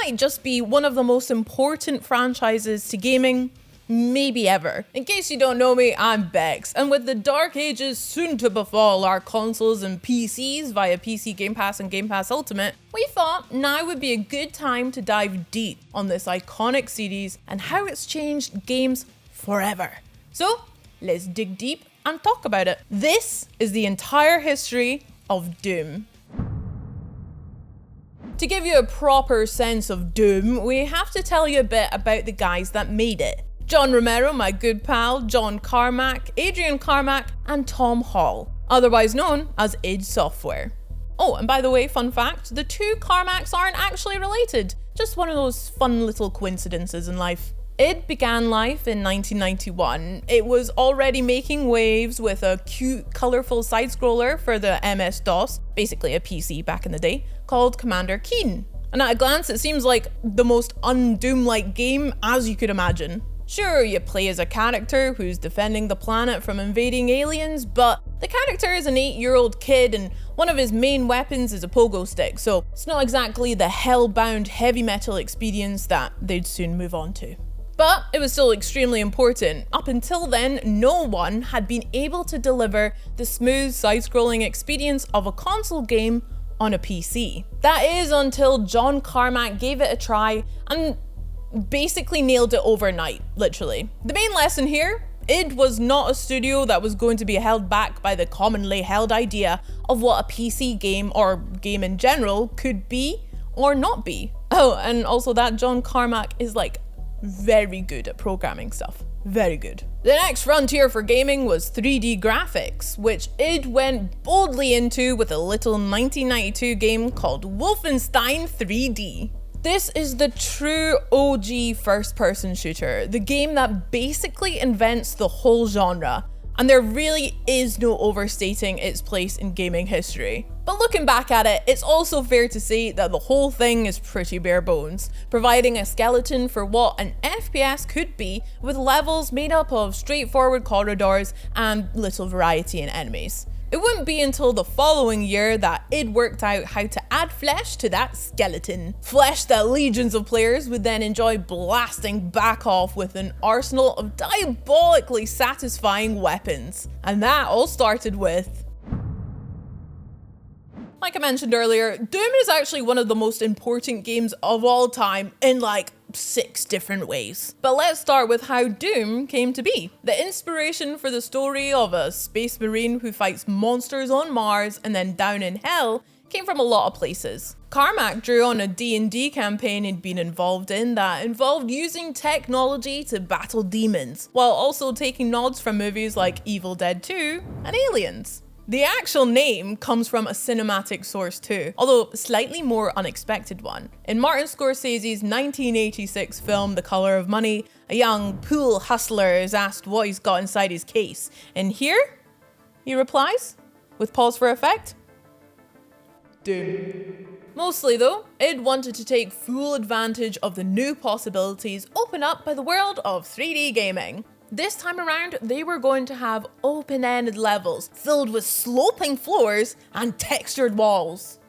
might just be one of the most important franchises to gaming, maybe ever. In case you don't know me, I'm Bex, and with the dark ages soon to befall our consoles and PCs via PC Game Pass and Game Pass Ultimate, we thought now would be a good time to dive deep on this iconic series and how it's changed games forever. So, let's dig deep and talk about it. This is the entire history of Doom. To give you a proper sense of Doom, we have to tell you a bit about the guys that made it. John Romero, my good pal, John Carmack, Adrian Carmack, and Tom Hall, otherwise known as id Software. Oh, and by the way, fun fact, the two Carmacks aren't actually related, just one of those fun little coincidences in life. Id began life in 1991. It was already making waves with a cute, colourful side-scroller for the MS-DOS, basically a PC back in the day, called Commander Keen. And at a glance, it seems like the most un-Doom-like game as you could imagine. Sure, you play as a character who's defending the planet from invading aliens, but the character is an 8-year-old kid and one of his main weapons is a pogo stick, so it's not exactly the hell-bound heavy metal experience that they'd soon move on to. But it was still extremely important. Up until then, no one had been able to deliver the smooth side-scrolling experience of a console game on a PC. That is until John Carmack gave it a try and basically nailed it overnight, literally. The main lesson here, id was not a studio that was going to be held back by the commonly held idea of what a PC game or game in general could be or not be. Oh, and also that John Carmack is like very good at programming stuff. Very good. The next frontier for gaming was 3D graphics, which id went boldly into with a little 1992 game called Wolfenstein 3D. This is the true OG first-person shooter, the game that basically invents the whole genre, and there really is no overstating its place in gaming history. But looking back at it, it's also fair to say that the whole thing is pretty bare bones, providing a skeleton for what an FPS could be, with levels made up of straightforward corridors and little variety in enemies. It wouldn't be until the following year that id worked out how to add flesh to that skeleton. Flesh that legions of players would then enjoy blasting back off with an arsenal of diabolically satisfying weapons. And that all started with... Like I mentioned earlier, Doom is actually one of the most important games of all time in like 6 different ways. But let's start with how Doom came to be. The inspiration for the story of a space marine who fights monsters on Mars and then down in hell came from a lot of places. Carmack drew on a D&D campaign he'd been involved in that involved using technology to battle demons, while also taking nods from movies like Evil Dead 2 and Aliens. The actual name comes from a cinematic source too, although a slightly more unexpected one. In Martin Scorsese's 1986 film The Color of Money, a young pool hustler is asked what he's got inside his case, and here, he replies, with pause for effect, Doom. Mostly though, id wanted to take full advantage of the new possibilities opened up by the world of 3D gaming. This time around, they were going to have open-ended levels filled with sloping floors and textured walls.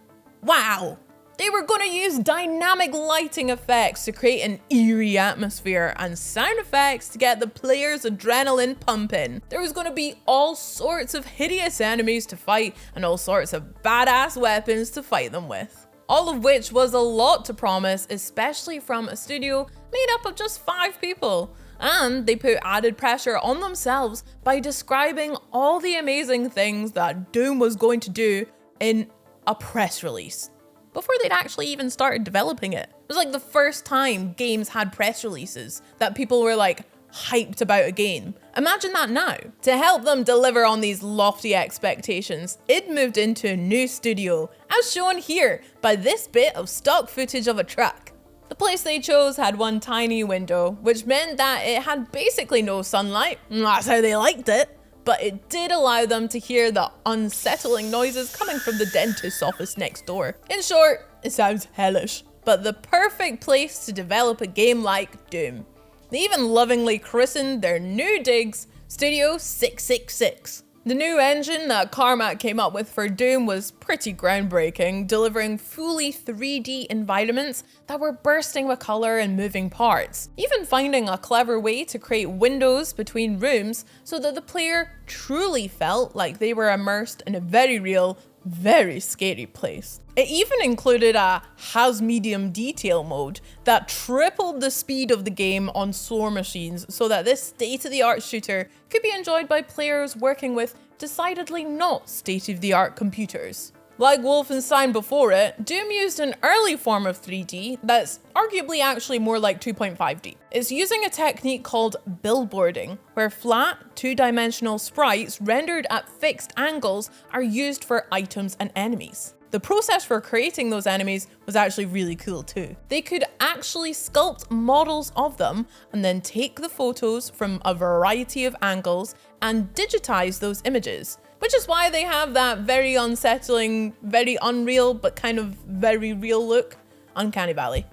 Wow! They were going to use dynamic lighting effects to create an eerie atmosphere and sound effects to get the players' adrenaline pumping. There was going to be all sorts of hideous enemies to fight and all sorts of badass weapons to fight them with. All of which was a lot to promise, especially from a studio made up of just 5 people. And they put added pressure on themselves by describing all the amazing things that Doom was going to do in a press release, before they'd actually even started developing it. It was like the first time games had press releases that people were like hyped about a game. Imagine that now. To help them deliver on these lofty expectations, id moved into a new studio, as shown here by this bit of stock footage of a truck. The place they chose had one tiny window, which meant that it had basically no sunlight. That's how they liked it. But it did allow them to hear the unsettling noises coming from the dentist's office next door. In short, it sounds hellish, but the perfect place to develop a game like Doom. They even lovingly christened their new digs Studio 666. The new engine that Carmack came up with for Doom was pretty groundbreaking, delivering fully 3D environments that were bursting with colour and moving parts, even finding a clever way to create windows between rooms so that the player truly felt like they were immersed in a very real, very scary place. It even included a has medium detail mode that tripled the speed of the game on slower machines so that this state-of-the-art shooter could be enjoyed by players working with decidedly not state-of-the-art computers. Like Wolfenstein before it, Doom used an early form of 3D that's arguably actually more like 2.5D. It's using a technique called billboarding, where flat, two-dimensional sprites rendered at fixed angles are used for items and enemies. The process for creating those enemies was actually really cool too. They could actually sculpt models of them and then take the photos from a variety of angles and digitize those images, which is why they have that very unsettling, very unreal, but kind of very real look, Uncanny Valley.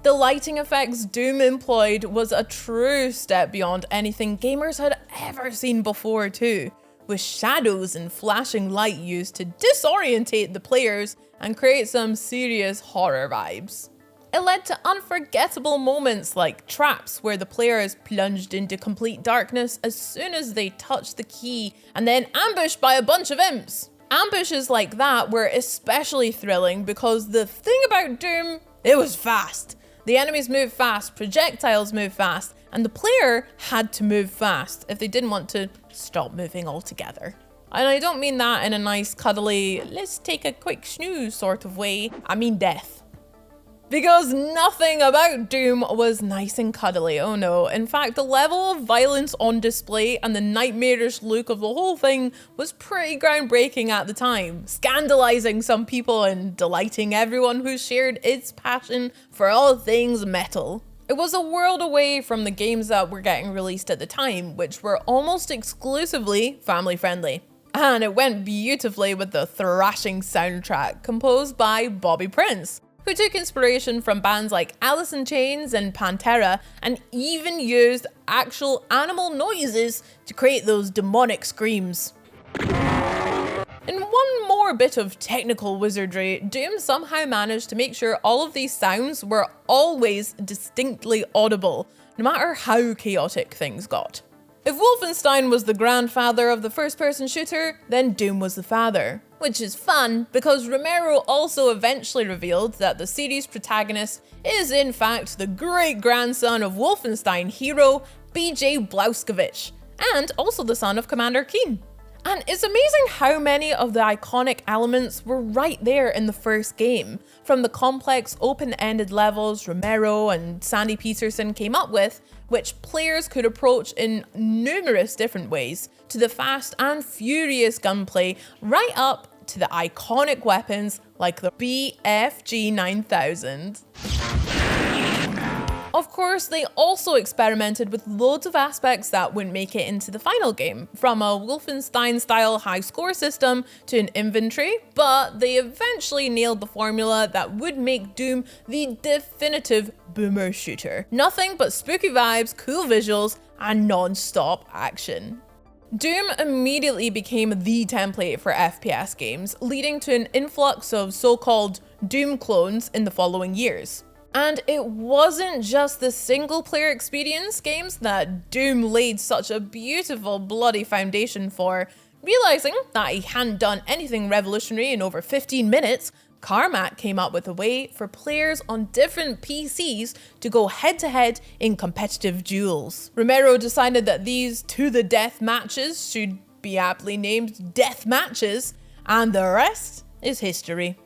The lighting effects Doom employed was a true step beyond anything gamers had ever seen before too, with shadows and flashing light used to disorientate the players and create some serious horror vibes. It led to unforgettable moments like traps where the player is plunged into complete darkness as soon as they touch the key and then ambushed by a bunch of imps. Ambushes like that were especially thrilling because the thing about Doom, it was fast. The enemies move fast, projectiles move fast, and the player had to move fast if they didn't want to stop moving altogether. And I don't mean that in a nice cuddly, let's take a quick snooze sort of way, I mean death. Because nothing about Doom was nice and cuddly, oh no. In fact, the level of violence on display and the nightmarish look of the whole thing was pretty groundbreaking at the time, scandalizing some people and delighting everyone who shared its passion for all things metal. It was a world away from the games that were getting released at the time, which were almost exclusively family friendly. And it went beautifully with the thrashing soundtrack composed by Bobby Prince, who took inspiration from bands like Alice in Chains and Pantera and even used actual animal noises to create those demonic screams. In one more bit of technical wizardry, Doom somehow managed to make sure all of these sounds were always distinctly audible, no matter how chaotic things got. If Wolfenstein was the grandfather of the first-person shooter, then Doom was the father. Which is fun, because Romero also eventually revealed that the series' protagonist is in fact the great-grandson of Wolfenstein hero B.J. Blazkowicz, and also the son of Commander Keen. And it's amazing how many of the iconic elements were right there in the first game, from the complex open-ended levels Romero and Sandy Peterson came up with, which players could approach in numerous different ways, to the fast and furious gunplay, right up to the iconic weapons like the BFG 9000. Of course, they also experimented with loads of aspects that wouldn't make it into the final game, from a Wolfenstein-style high score system to an inventory, but they eventually nailed the formula that would make Doom the definitive boomer shooter. Nothing but spooky vibes, cool visuals, and non-stop action. Doom immediately became the template for FPS games, leading to an influx of so-called Doom clones in the following years. And it wasn't just the single-player experience games that Doom laid such a beautiful, bloody foundation for. Realizing that he hadn't done anything revolutionary in over 15 minutes, Carmack came up with a way for players on different PCs to go head-to-head in competitive duels. Romero decided that these to-the-death matches should be aptly named death matches, and the rest is history.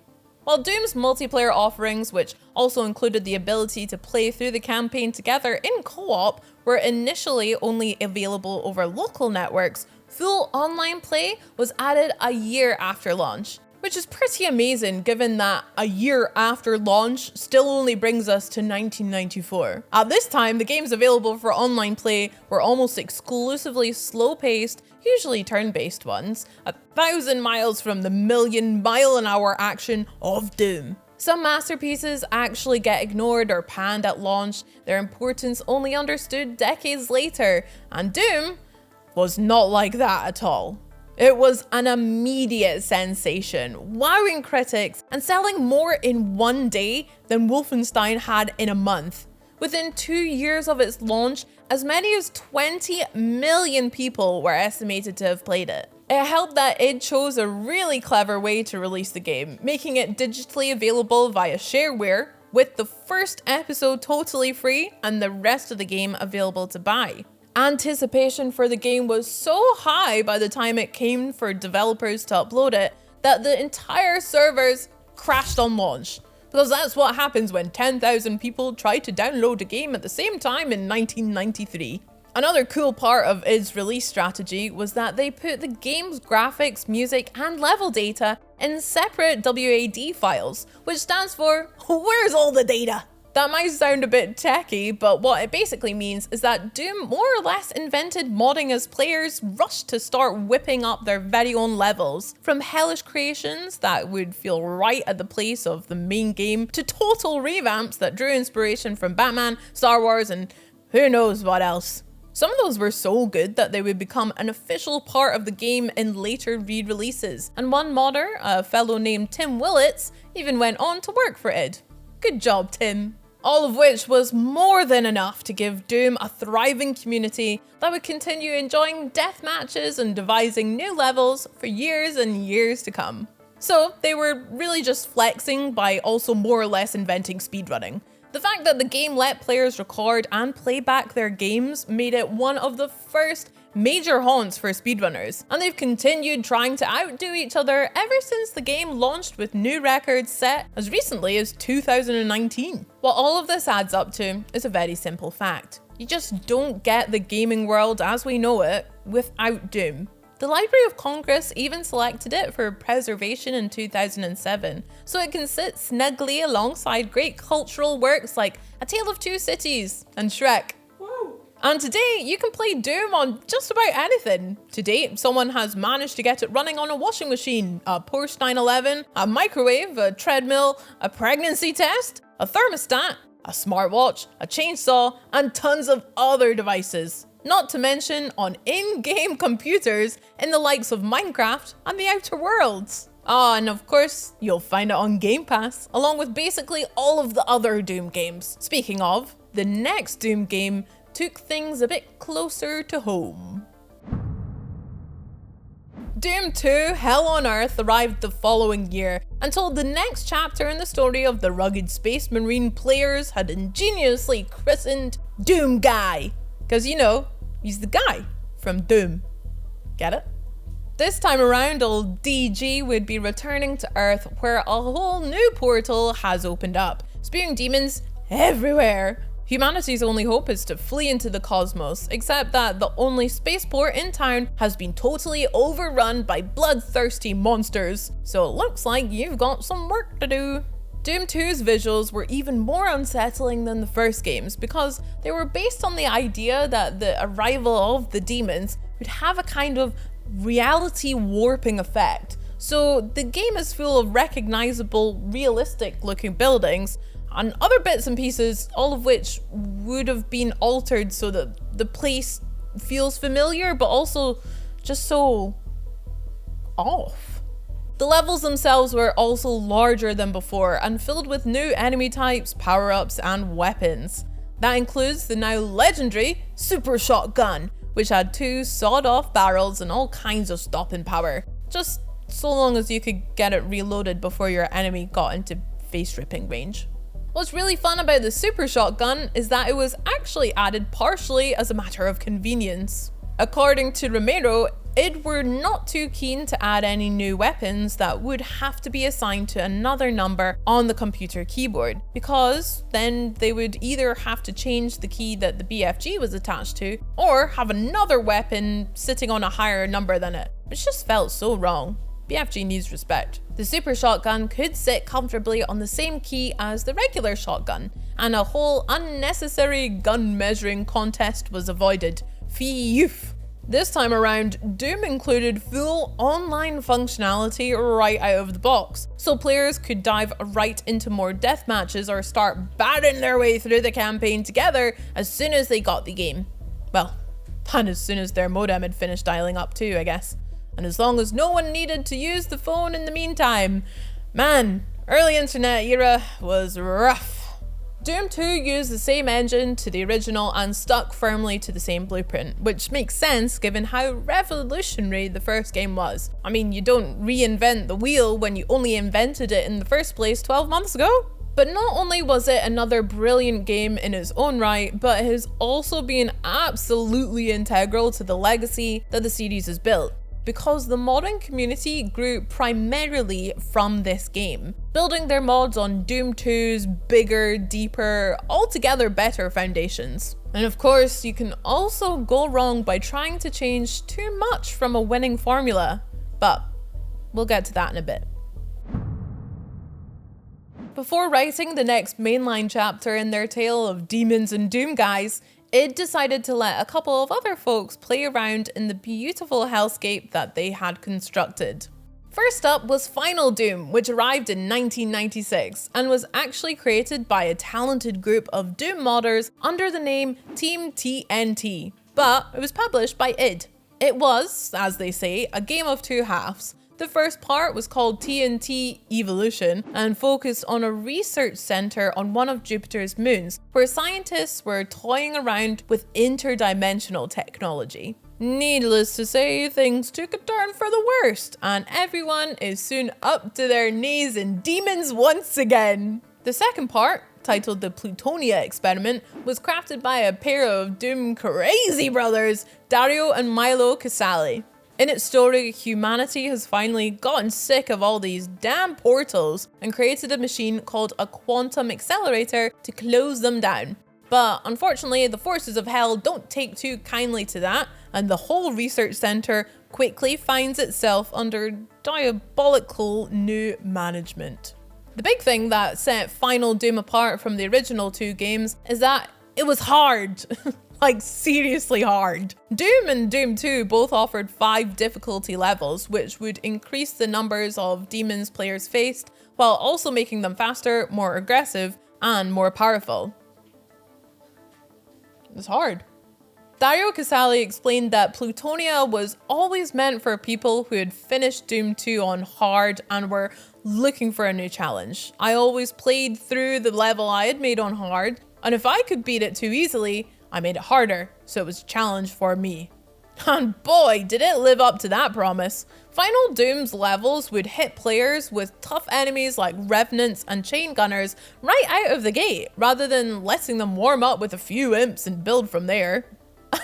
While Doom's multiplayer offerings, which also included the ability to play through the campaign together in co-op, were initially only available over local networks, full online play was added a year after launch, which is pretty amazing given that a year after launch still only brings us to 1994. At this time, the games available for online play were almost exclusively slow-paced, usually turn-based ones, 1,000 miles from the million-mile-an-hour action of Doom. Some masterpieces actually get ignored or panned at launch, their importance only understood decades later, and Doom was not like that at all. It was an immediate sensation, wowing critics and selling more in one day than Wolfenstein had in a month. Within 2 years of its launch, as many as 20 million people were estimated to have played it. It helped that id chose a really clever way to release the game, making it digitally available via shareware, with the first episode totally free and the rest of the game available to buy. Anticipation for the game was so high by the time it came for developers to upload it that the entire servers crashed on launch. Because that's what happens when 10,000 people try to download a game at the same time in 1993. Another cool part of id's release strategy was that they put the game's graphics, music, and level data in separate WAD files, which stands for Where's All the Data? That might sound a bit techy, but what it basically means is that Doom more or less invented modding as players rushed to start whipping up their very own levels. From hellish creations that would feel right at the place of the main game, to total revamps that drew inspiration from Batman, Star Wars, and who knows what else. Some of those were so good that they would become an official part of the game in later re-releases, and one modder, a fellow named Tim Willits, even went on to work for id. Good job, Tim. All of which was more than enough to give Doom a thriving community that would continue enjoying death matches and devising new levels for years and years to come. So they were really just flexing by also more or less inventing speedrunning. The fact that the game let players record and play back their games made it one of the first major haunts for speedrunners, and they've continued trying to outdo each other ever since the game launched with new records set as recently as 2019. What all of this adds up to is a very simple fact. You just don't get the gaming world as we know it without Doom. The Library of Congress even selected it for preservation in 2007, so it can sit snugly alongside great cultural works like A Tale of Two Cities and Shrek. And today, you can play Doom on just about anything. To date, someone has managed to get it running on a washing machine, a Porsche 911, a microwave, a treadmill, a pregnancy test, a thermostat, a smartwatch, a chainsaw, and tons of other devices. Not to mention on in-game computers in the likes of Minecraft and the Outer Worlds. And of course, you'll find it on Game Pass, along with basically all of the other Doom games. Speaking of, the next Doom game took things a bit closer to home. Doom 2 Hell on Earth arrived the following year and told the next chapter in the story of the rugged Space Marine players had ingeniously christened Doom Guy. Because you know, he's the guy from Doom. Get it? This time around, old DG would be returning to Earth where a whole new portal has opened up, spewing demons everywhere. Humanity's only hope is to flee into the cosmos, except that the only spaceport in town has been totally overrun by bloodthirsty monsters, so it looks like you've got some work to do. Doom 2's visuals were even more unsettling than the first games because they were based on the idea that the arrival of the demons would have a kind of reality warping effect. So the game is full of recognizable, realistic looking buildings and other bits and pieces, all of which would have been altered so that the place feels familiar, but also just so off. The levels themselves were also larger than before and filled with new enemy types, power-ups, and weapons. That includes the now legendary Super Shotgun, which had 2 sawed-off barrels and all kinds of stopping power, just so long as you could get it reloaded before your enemy got into face-ripping range. What's really fun about the Super Shotgun is that it was actually added partially as a matter of convenience. According to Romero, id were not too keen to add any new weapons that would have to be assigned to another number on the computer keyboard, because then they would either have to change the key that the BFG was attached to, or have another weapon sitting on a higher number than it, which just felt so wrong. BFG needs respect. The Super Shotgun could sit comfortably on the same key as the regular shotgun, and a whole unnecessary gun measuring contest was avoided. Phew! This time around, Doom included full online functionality right out of the box, so players could dive right into more death matches or start batting their way through the campaign together as soon as they got the game. Well, and as soon as their modem had finished dialing up too, I guess. and as long as no one needed to use the phone in the meantime. Man, early internet era was rough. Doom 2 used the same engine to the original and stuck firmly to the same blueprint, which makes sense given how revolutionary the first game was. I mean, you don't reinvent the wheel when you only invented it in the first place 12 months ago. But not only was it another brilliant game in its own right, but it has also been absolutely integral to the legacy that the series has built, because the modding community grew primarily from this game, building their mods on Doom 2's bigger, deeper, altogether better foundations. And of course, you can also go wrong by trying to change too much from a winning formula, but we'll get to that in a bit. Before writing the next mainline chapter in their tale of demons and Doom guys, id decided to let a couple of other folks play around in the beautiful hellscape that they had constructed. First up was Final Doom, which arrived in 1996 and was actually created by a talented group of Doom modders under the name Team TNT, but it was published by id. It was, as they say, a game of two halves. The first part was called TNT Evolution and focused on a research center on one of Jupiter's moons, where scientists were toying around with interdimensional technology. Needless to say, things took a turn for the worst, and everyone is soon up to their knees in demons once again. The second part, titled the Plutonia Experiment, was crafted by a pair of Doom crazy brothers, Dario and Milo Casali. In its story, humanity has finally gotten sick of all these damn portals and created a machine called a quantum accelerator to close them down. But unfortunately, the forces of hell don't take too kindly to that, and the whole research center quickly finds itself under diabolical new management. The big thing that set Final Doom apart from the original two games is that it was hard. Like, seriously hard. Doom and Doom 2 both offered 5 difficulty levels, which would increase the numbers of demons players faced, while also making them faster, more aggressive, and more powerful. It was hard. Dario Casali explained that Plutonia was always meant for people who had finished Doom 2 on hard and were looking for a new challenge. I always played through the level I had made on hard, and if I could beat it too easily, I made it harder, so it was a challenge for me. And boy, did it live up to that promise. Final Doom's levels would hit players with tough enemies like Revenants and Chain Gunners right out of the gate, rather than letting them warm up with a few imps and build from there.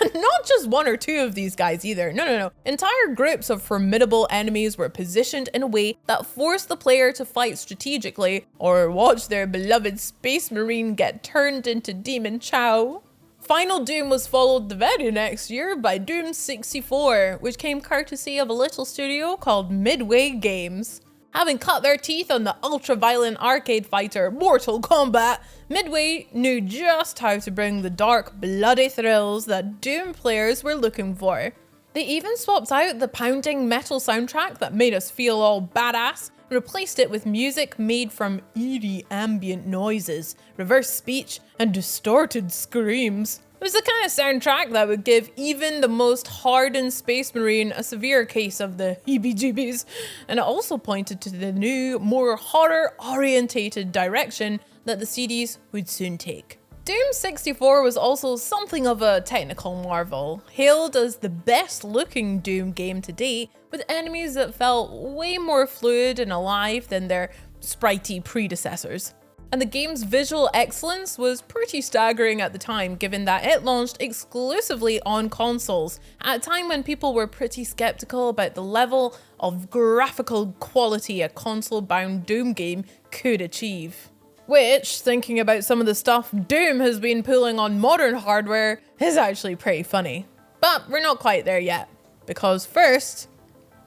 And not just one or two of these guys either, no. Entire groups of formidable enemies were positioned in a way that forced the player to fight strategically, or watch their beloved Space Marine get turned into Demon Chow. Final Doom was followed the very next year by Doom 64, which came courtesy of a little studio called Midway Games. Having cut their teeth on the ultra-violent arcade fighter Mortal Kombat, Midway knew just how to bring the dark, bloody thrills that Doom players were looking for. They even swapped out the pounding metal soundtrack that made us feel all badass, and replaced it with music made from eerie ambient noises, reverse speech, and distorted screams. It was the kind of soundtrack that would give even the most hardened Space Marine a severe case of the heebie-jeebies, and it also pointed to the new, more horror-orientated direction that the series would soon take. Doom 64 was also something of a technical marvel, hailed as the best-looking Doom game to date, with enemies that felt way more fluid and alive than their spritey predecessors. And the game's visual excellence was pretty staggering at the time, given that it launched exclusively on consoles, at a time when people were pretty skeptical about the level of graphical quality a console-bound Doom game could achieve. Which, thinking about some of the stuff Doom has been pulling on modern hardware, is actually pretty funny. But we're not quite there yet, because first,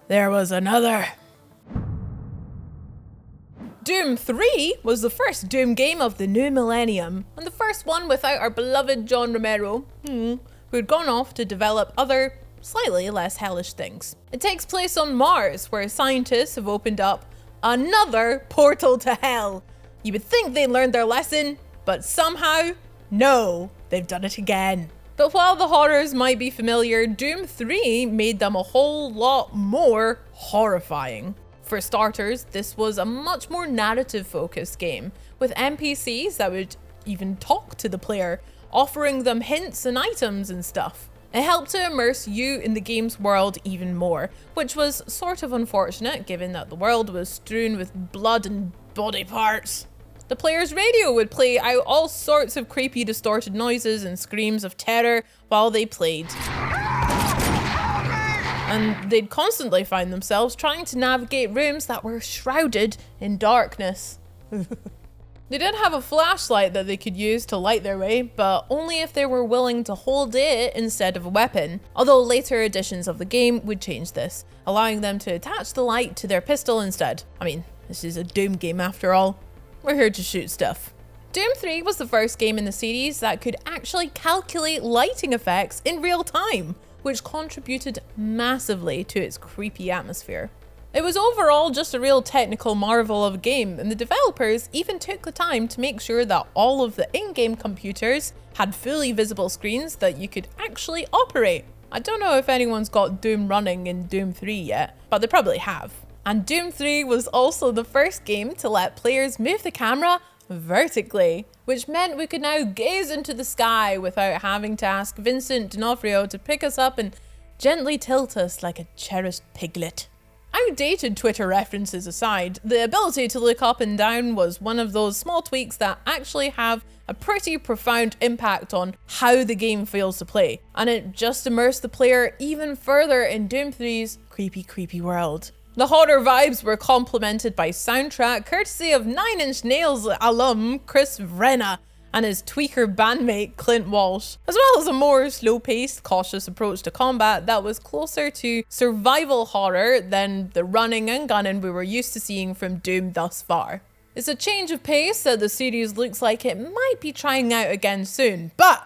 there was another. Doom 3 was the first Doom game of the new millennium, and the first one without our beloved John Romero, who had gone off to develop other, slightly less hellish things. It takes place on Mars, where scientists have opened up another portal to hell. You would think they learned their lesson, but somehow, no, they've done it again. But while the horrors might be familiar, Doom 3 made them a whole lot more horrifying. For starters, this was a much more narrative-focused game, with NPCs that would even talk to the player, offering them hints and items and stuff. It helped to immerse you in the game's world even more, which was sort of unfortunate given that the world was strewn with blood and body parts. The player's radio would play out all sorts of creepy distorted noises and screams of terror while they played. And they'd constantly find themselves trying to navigate rooms that were shrouded in darkness. They did have a flashlight that they could use to light their way, but only if they were willing to hold it instead of a weapon, although later editions of the game would change this, allowing them to attach the light to their pistol instead. I mean, this is a Doom game after all. We're here to shoot stuff. Doom 3 was the first game in the series that could actually calculate lighting effects in real time, which contributed massively to its creepy atmosphere. It was overall just a real technical marvel of a game, and the developers even took the time to make sure that all of the in-game computers had fully visible screens that you could actually operate. I don't know if anyone's got Doom running in Doom 3 yet, but they probably have. And Doom 3 was also the first game to let players move the camera vertically, which meant we could now gaze into the sky without having to ask Vincent D'Onofrio to pick us up and gently tilt us like a cherished piglet. Outdated Twitter references aside, the ability to look up and down was one of those small tweaks that actually have a pretty profound impact on how the game feels to play, and it just immersed the player even further in Doom 3's creepy world. The horror vibes were complemented by soundtrack courtesy of Nine Inch Nails alum Chris Vrenna and his tweaker bandmate Clint Walsh, as well as a more slow-paced, cautious approach to combat that was closer to survival horror than the running and gunning we were used to seeing from Doom thus far. It's a change of pace that the series looks like it might be trying out again soon, but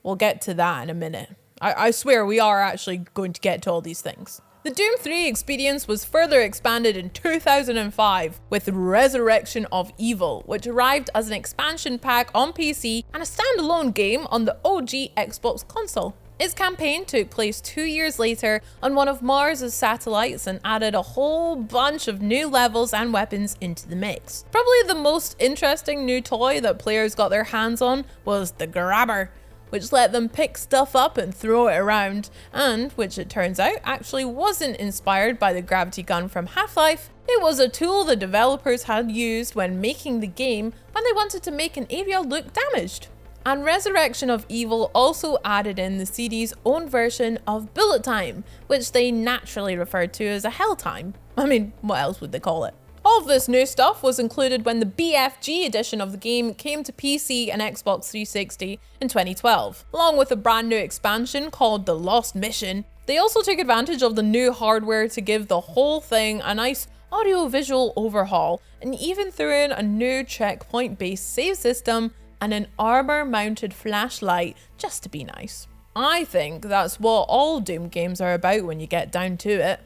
we'll get to that in a minute. I swear we are actually going to get to all these things. The Doom 3 experience was further expanded in 2005 with Resurrection of Evil, which arrived as an expansion pack on PC and a standalone game on the OG Xbox console. Its campaign took place 2 years later on one of Mars' satellites and added a whole bunch of new levels and weapons into the mix. Probably the most interesting new toy that players got their hands on was the Grabber, which let them pick stuff up and throw it around, and which it turns out actually wasn't inspired by the gravity gun from Half-Life. It was a tool the developers had used when making the game when they wanted to make an area look damaged. And Resurrection of Evil also added in the CD's own version of bullet time, which they naturally referred to as a hell time. I mean, what else would they call it? All of this new stuff was included when the BFG edition of the game came to PC and Xbox 360 in 2012, along with a brand new expansion called The Lost Mission. They also took advantage of the new hardware to give the whole thing a nice audio-visual overhaul, and even threw in a new checkpoint-based save system and an armor-mounted flashlight just to be nice. I think that's what all Doom games are about when you get down to it.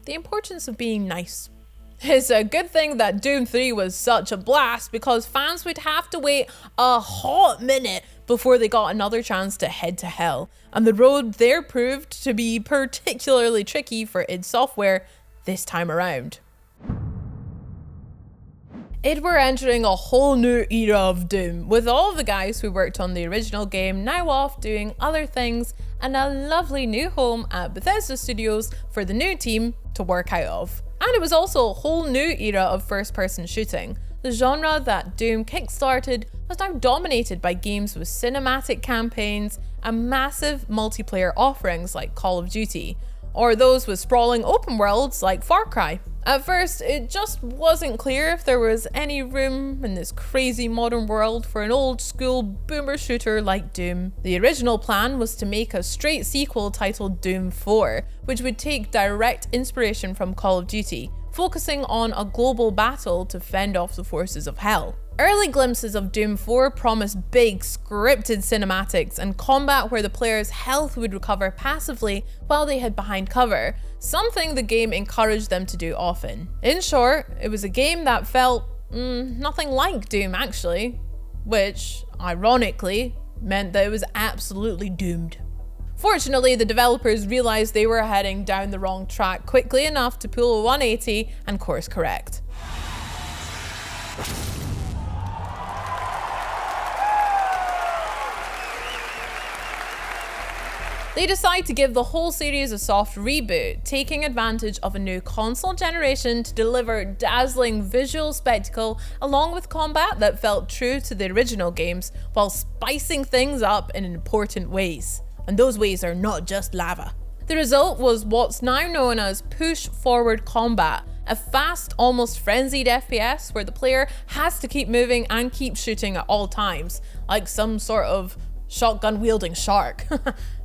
The importance of being nice. It's a good thing that Doom 3 was such a blast, because fans would have to wait a hot minute before they got another chance to head to hell, and the road there proved to be particularly tricky for id Software this time around. We're entering a whole new era of Doom, with all of the guys who worked on the original game now off doing other things, and a lovely new home at Bethesda Studios for the new team to work out of. And it was also a whole new era of first-person shooting. The genre that Doom kickstarted was now dominated by games with cinematic campaigns and massive multiplayer offerings like Call of Duty, or those with sprawling open worlds like Far Cry. At first, it just wasn't clear if there was any room in this crazy modern world for an old school boomer shooter like Doom. The original plan was to make a straight sequel titled Doom 4, which would take direct inspiration from Call of Duty, focusing on a global battle to fend off the forces of hell. Early glimpses of Doom 4 promised big, scripted cinematics and combat where the player's health would recover passively while they hid behind cover, something the game encouraged them to do often. In short, it was a game that felt nothing like Doom actually, which, ironically, meant that it was absolutely doomed. Fortunately, the developers realized they were heading down the wrong track quickly enough to pull a 180 and course correct. They decide to give the whole series a soft reboot, taking advantage of a new console generation to deliver dazzling visual spectacle along with combat that felt true to the original games, while spicing things up in important ways. And those ways are not just lava. The result was what's now known as push-forward combat, a fast, almost frenzied FPS where the player has to keep moving and keep shooting at all times, like some sort of shotgun-wielding shark.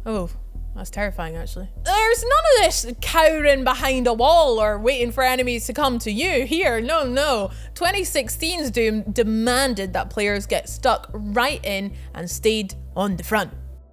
Oh, that's terrifying actually. There's none of this cowering behind a wall or waiting for enemies to come to you here, no. 2016's Doom demanded that players get stuck right in and stayed on the front.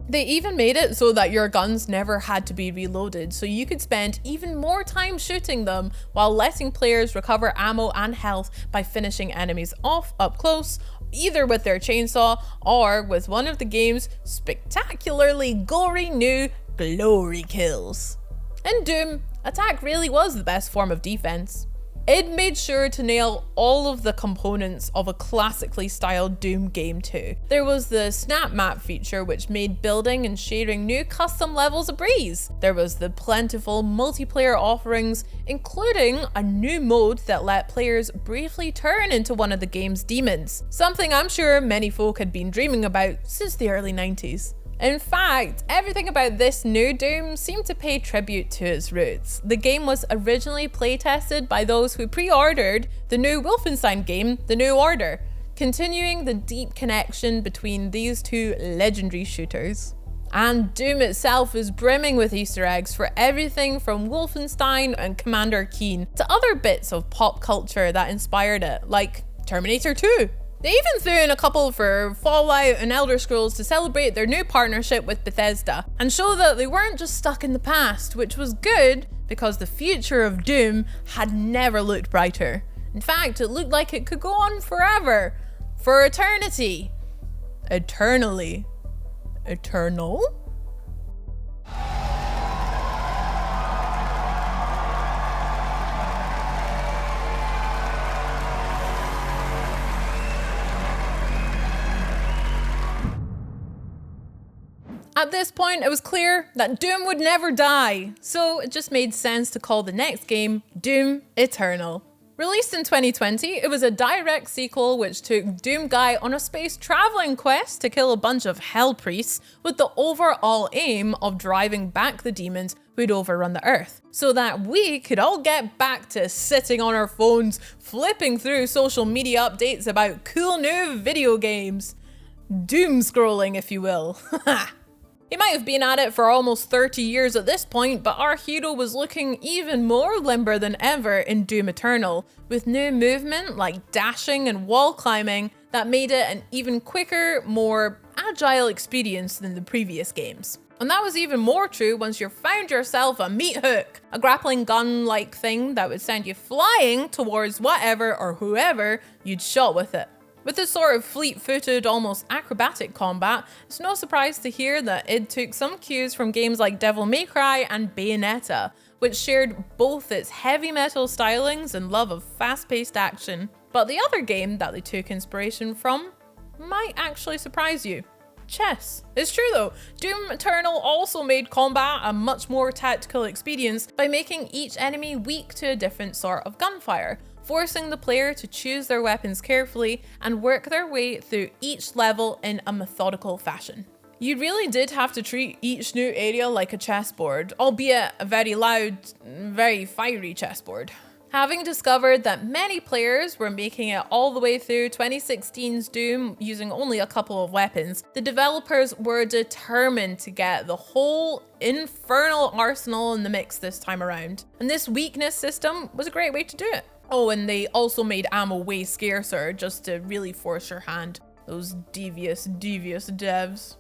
They even made it so that your guns never had to be reloaded, so you could spend even more time shooting them while letting players recover ammo and health by finishing enemies off up close, either with their chainsaw or with one of the game's spectacularly gory new glory kills. In Doom, attack really was the best form of defense. It made sure to nail all of the components of a classically styled Doom game too. There was the snap map feature, which made building and sharing new custom levels a breeze. There was the plentiful multiplayer offerings, including a new mode that let players briefly turn into one of the game's demons, something I'm sure many folk had been dreaming about since the early 90s. In fact, everything about this new Doom seemed to pay tribute to its roots. The game was originally playtested by those who pre-ordered the new Wolfenstein game, The New Order, continuing the deep connection between these two legendary shooters. And Doom itself is brimming with Easter eggs for everything from Wolfenstein and Commander Keen to other bits of pop culture that inspired it, like Terminator 2. They even threw in a couple for Fallout and Elder Scrolls to celebrate their new partnership with Bethesda and show that they weren't just stuck in the past, which was good because the future of Doom had never looked brighter. In fact, it looked like it could go on forever, for eternity. Eternally. Eternal? At this point, it was clear that Doom would never die, so it just made sense to call the next game Doom Eternal. Released in 2020, it was a direct sequel which took Doom Guy on a space traveling quest to kill a bunch of hell priests with the overall aim of driving back the demons who'd overrun the Earth, so that we could all get back to sitting on our phones, flipping through social media updates about cool new video games. Doom scrolling, if you will. He might have been at it for almost 30 years at this point, but our hero was looking even more limber than ever in Doom Eternal, with new movement like dashing and wall climbing that made it an even quicker, more agile experience than the previous games. And that was even more true once you found yourself a meat hook, a grappling gun-like thing that would send you flying towards whatever or whoever you'd shot with it. With this sort of fleet-footed, almost acrobatic combat, it's no surprise to hear that it took some cues from games like Devil May Cry and Bayonetta, which shared both its heavy metal stylings and love of fast-paced action. But the other game that they took inspiration from might actually surprise you. Chess. It's true though, Doom Eternal also made combat a much more tactical experience by making each enemy weak to a different sort of gunfire, forcing the player to choose their weapons carefully and work their way through each level in a methodical fashion. You really did have to treat each new area like a chessboard, albeit a very loud, very fiery chessboard. Having discovered that many players were making it all the way through 2016's Doom using only a couple of weapons, the developers were determined to get the whole infernal arsenal in the mix this time around. And this weakness system was a great way to do it. Oh, and they also made ammo way scarcer just to really force your hand. Those devious devs.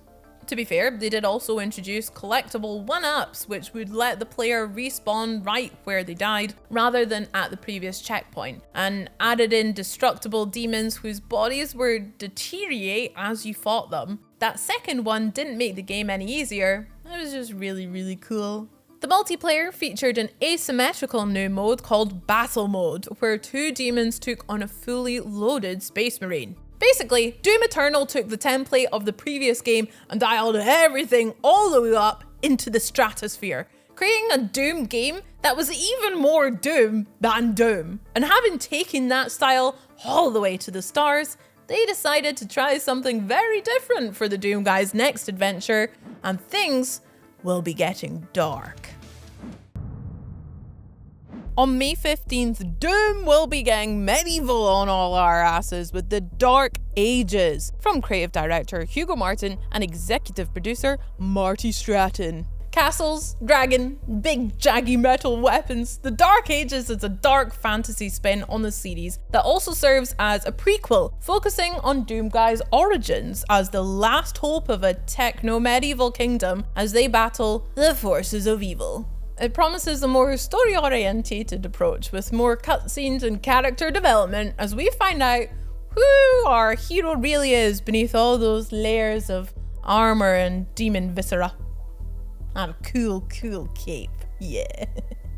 To be fair, they did also introduce collectible 1-ups, which would let the player respawn right where they died, rather than at the previous checkpoint, and added in destructible demons whose bodies would deteriorate as you fought them. That second one didn't make the game any easier, it was just really cool. The multiplayer featured an asymmetrical new mode called Battle Mode, where 2 demons took on a fully loaded Space Marine. Basically, Doom Eternal took the template of the previous game and dialed everything all the way up into the stratosphere, creating a Doom game that was even more Doom than Doom. And having taken that style all the way to the stars, they decided to try something very different for the Doom guys' next adventure, and things will be getting dark. On May 15th, Doom will be getting medieval on all our asses with the Dark Ages from creative director Hugo Martin and executive producer Marty Stratton. Castles, dragon, big jaggy metal weapons. The Dark Ages is a dark fantasy spin on the series that also serves as a prequel, focusing on Doom guys' origins as the last hope of a techno-medieval kingdom as they battle the forces of evil. It promises a more story-orientated approach with more cutscenes and character development as we find out who our hero really is beneath all those layers of armor and demon viscera. And a cool cape, yeah.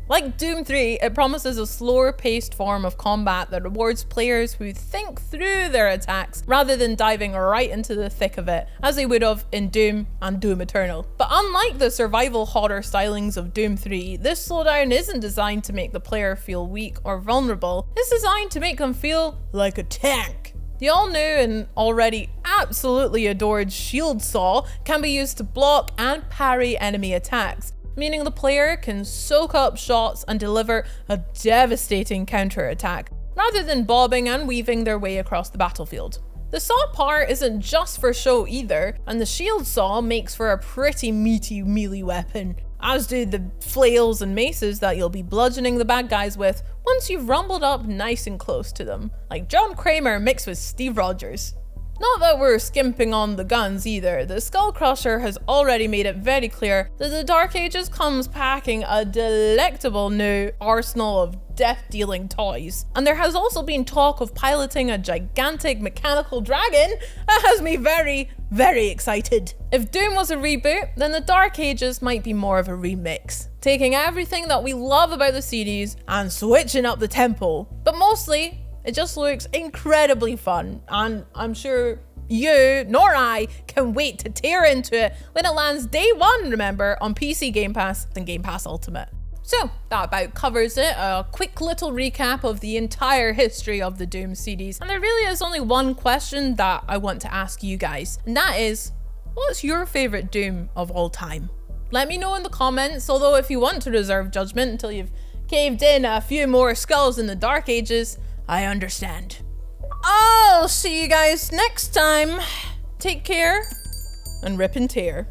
Like Doom 3, it promises a slower-paced form of combat that rewards players who think through their attacks rather than diving right into the thick of it, as they would have in Doom and Doom Eternal. But unlike the survival horror stylings of Doom 3, this slowdown isn't designed to make the player feel weak or vulnerable, it's designed to make them feel like a tank. The all-new and already absolutely adored shield saw can be used to block and parry enemy attacks, meaning the player can soak up shots and deliver a devastating counterattack, rather than bobbing and weaving their way across the battlefield. The saw part isn't just for show either, and the shield saw makes for a pretty meaty melee weapon, as do the flails and maces that you'll be bludgeoning the bad guys with once you've rumbled up nice and close to them, like John Kramer mixed with Steve Rogers. Not that we're skimping on the guns either, the Skull Crusher has already made it very clear that the Dark Ages comes packing a delectable new arsenal of death-dealing toys. And there has also been talk of piloting a gigantic mechanical dragon that has me very excited. If Doom was a reboot, then the Dark Ages might be more of a remix, taking everything that we love about the series and switching up the tempo. But mostly, it just looks incredibly fun, and I'm sure you nor I can wait to tear into it when it lands day one, remember, on PC Game Pass and Game Pass Ultimate. So that about covers it, a quick little recap of the entire history of the Doom series. And there really is only one question that I want to ask you guys, and that is, what's your favorite Doom of all time? Let me know in the comments, although if you want to reserve judgment until you've caved in a few more skulls in the Dark Ages, I understand. I'll see you guys next time. Take care and rip and tear.